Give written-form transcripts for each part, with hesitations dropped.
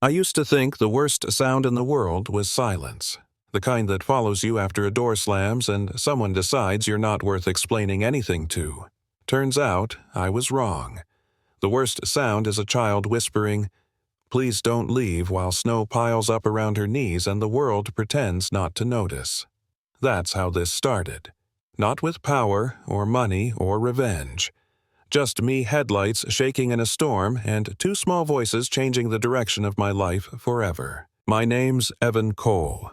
I used to think the worst sound in the world was silence, the kind that follows you after a door slams and someone decides you're not worth explaining anything to. Turns out, I was wrong. The worst sound is a child whispering, "Please don't leave," while snow piles up around her knees and the world pretends not to notice. That's how this started. Not with power or money or revenge. Just me headlights shaking in a storm and two small voices changing the direction of my life forever. My name's Evan Cole.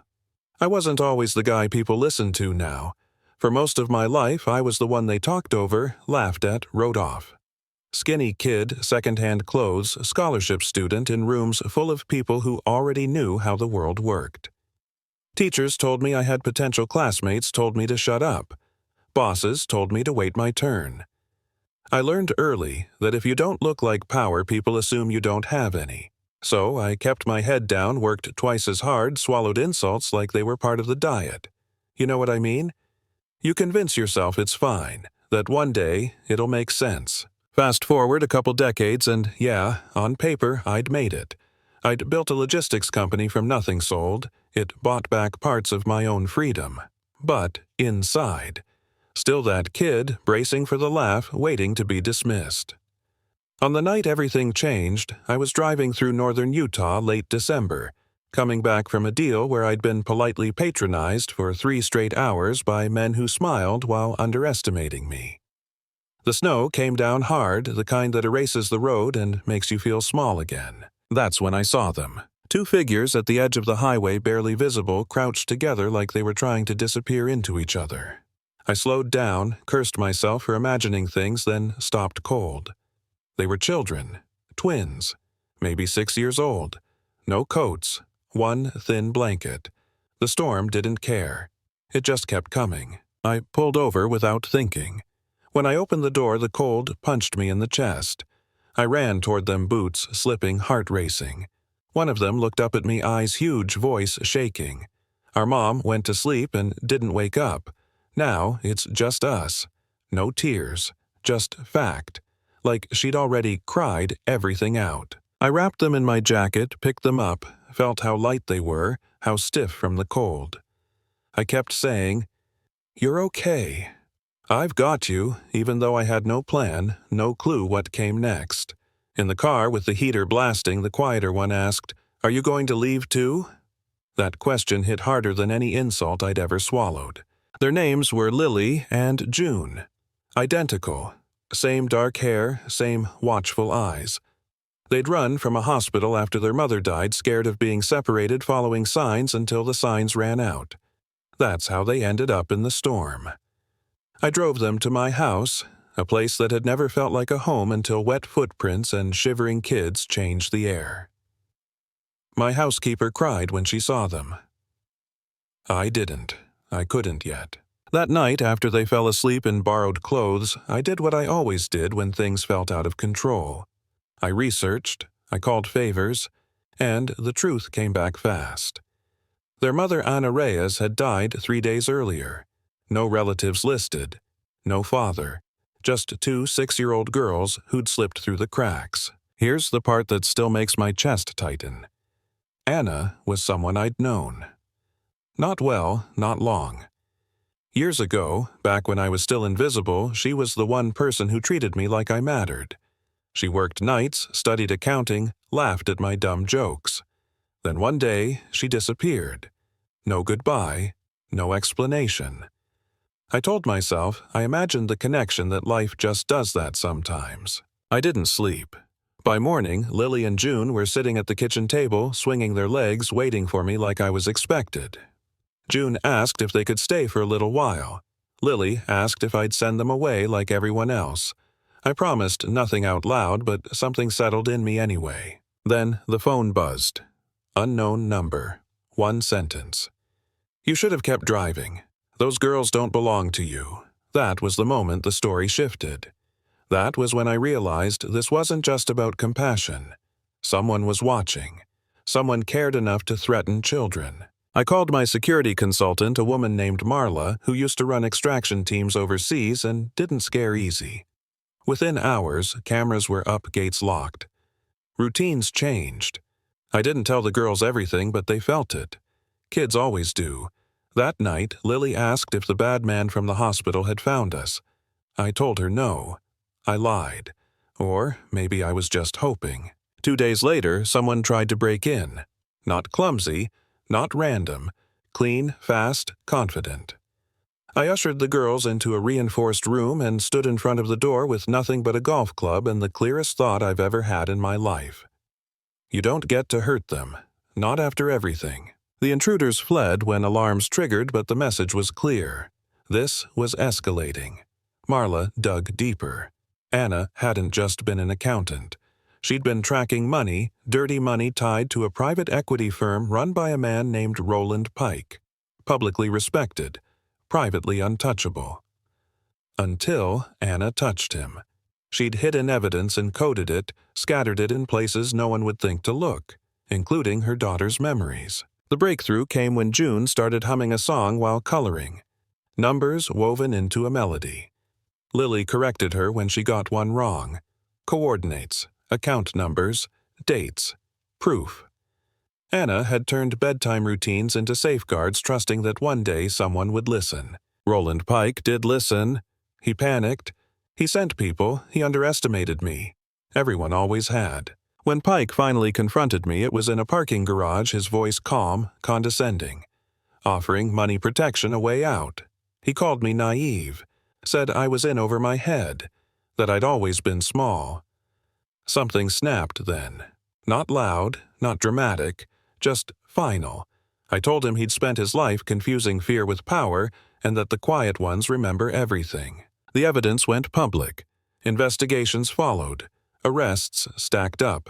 I wasn't always the guy people listened to now. For most of my life, I was the one they talked over, laughed at, wrote off. Skinny kid, second-hand clothes, scholarship student in rooms full of people who already knew how the world worked. Teachers told me I had potential, classmates told me to shut up. Bosses told me to wait my turn. I learned early that if you don't look like power, people assume you don't have any. So I kept my head down, worked twice as hard, swallowed insults like they were part of the diet. You know what I mean? You convince yourself it's fine, that one day it'll make sense. Fast forward a couple decades and yeah, on paper I'd made it. I'd built a logistics company from nothing sold. It bought back parts of my own freedom. But inside, still that kid, bracing for the laugh, waiting to be dismissed. On the night everything changed, I was driving through northern Utah late December, coming back from a deal where I'd been politely patronized for 3 straight hours by men who smiled while underestimating me. The snow came down hard, the kind that erases the road and makes you feel small again. That's when I saw them. 2 figures at the edge of the highway, barely visible, crouched together like they were trying to disappear into each other. I slowed down, cursed myself for imagining things, then stopped cold. They were children, twins, maybe 6 years old. No coats, one thin blanket. The storm didn't care. It just kept coming. I pulled over without thinking. When I opened the door, the cold punched me in the chest. I ran toward them, boots slipping, heart racing. One of them looked up at me, eyes huge, voice shaking. Our mom went to sleep and didn't wake up. Now it's just us. No tears, just fact. Like she'd already cried everything out. I wrapped them in my jacket, picked them up, felt how light they were, how stiff from the cold. I kept saying, "You're okay. I've got you," even though I had no plan, no clue what came next. In the car with the heater blasting, the quieter one asked, "Are you going to leave too?" That question hit harder than any insult I'd ever swallowed. Their names were Lily and June. Identical. Same dark hair, same watchful eyes. They'd run from a hospital after their mother died, scared of being separated, following signs until the signs ran out. That's how they ended up in the storm. I drove them to my house, a place that had never felt like a home until wet footprints and shivering kids changed the air. My housekeeper cried when she saw them. I didn't. I couldn't yet. That night, after they fell asleep in borrowed clothes, I did what I always did when things felt out of control. I researched, I called favors, and the truth came back fast. Their mother, Ana Reyes, had died 3 days earlier. No relatives listed. No father. Just 2 6-year-old girls who'd slipped through the cracks. Here's the part that still makes my chest tighten. Anna was someone I'd known. Not well, not long. Years ago, back when I was still invisible, she was the one person who treated me like I mattered. She worked nights, studied accounting, laughed at my dumb jokes. Then one day, she disappeared. No goodbye, no explanation. I told myself I imagined the connection that life just does that sometimes. I didn't sleep. By morning, Lily and June were sitting at the kitchen table, swinging their legs, waiting for me like I was expected. June asked if they could stay for a little while. Lily asked if I'd send them away like everyone else. I promised nothing out loud, but something settled in me anyway. Then the phone buzzed. Unknown number. 1 sentence. "You should have kept driving. Those girls don't belong to you." That was the moment the story shifted. That was when I realized this wasn't just about compassion. Someone was watching. Someone cared enough to threaten children. I called my security consultant, a woman named Marla, who used to run extraction teams overseas and didn't scare easy. Within hours, cameras were up, gates locked. Routines changed. I didn't tell the girls everything, but they felt it. Kids always do. That night, Lily asked if the bad man from the hospital had found us. I told her no. I lied. Or maybe I was just hoping. 2 days later, someone tried to break in. Not clumsy, not random. Clean, fast, confident. I ushered the girls into a reinforced room and stood in front of the door with nothing but a golf club and the clearest thought I've ever had in my life. You don't get to hurt them. Not after everything. The intruders fled when alarms triggered, but the message was clear. This was escalating. Marla dug deeper. Anna hadn't just been an accountant. She'd been tracking money, dirty money tied to a private equity firm run by a man named Roland Pike. Publicly respected, privately untouchable. Until Anna touched him. She'd hidden evidence and coded it, scattered it in places no one would think to look, including her daughter's memories. The breakthrough came when June started humming a song while coloring. Numbers woven into a melody. Lily corrected her when she got one wrong. Coordinates, account numbers, dates, proof. Anna had turned bedtime routines into safeguards, trusting that one day someone would listen. Roland Pike did listen. He panicked. He sent people. He underestimated me. Everyone always had. When Pike finally confronted me, it was in a parking garage, his voice calm, condescending, offering money protection a way out. He called me naive, said I was in over my head, that I'd always been small. Something snapped then. Not loud, not dramatic, just final. I told him he'd spent his life confusing fear with power and that the quiet ones remember everything. The evidence went public. Investigations followed. Arrests stacked up.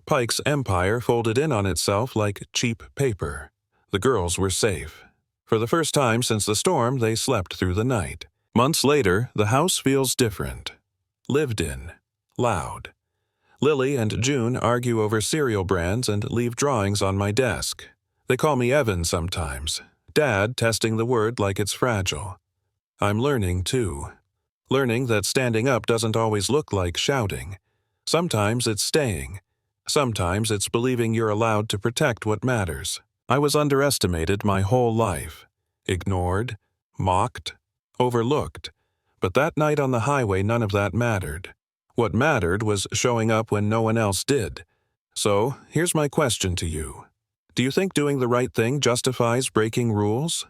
Pike's empire folded in on itself like cheap paper. The girls were safe. For the first time since the storm, they slept through the night. Months later, the house feels different. Lived in. Loud. Lily and June argue over cereal brands and leave drawings on my desk. They call me Evan sometimes. Dad testing the word like it's fragile. I'm learning, too. Learning that standing up doesn't always look like shouting. Sometimes it's staying. Sometimes it's believing you're allowed to protect what matters. I was underestimated my whole life. Ignored, mocked, overlooked. But that night on the highway, none of that mattered. What mattered was showing up when no one else did. So, here's my question to you. Do you think doing the right thing justifies breaking rules?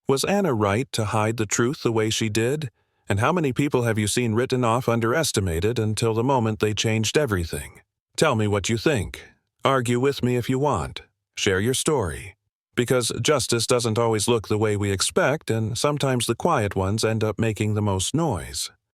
Was Anna right to hide the truth the way she did? And how many people have you seen written off underestimated until the moment they changed everything? Tell me what you think. Argue with me if you want. Share your story. Because justice doesn't always look the way we expect, and sometimes the quiet ones end up making the most noise.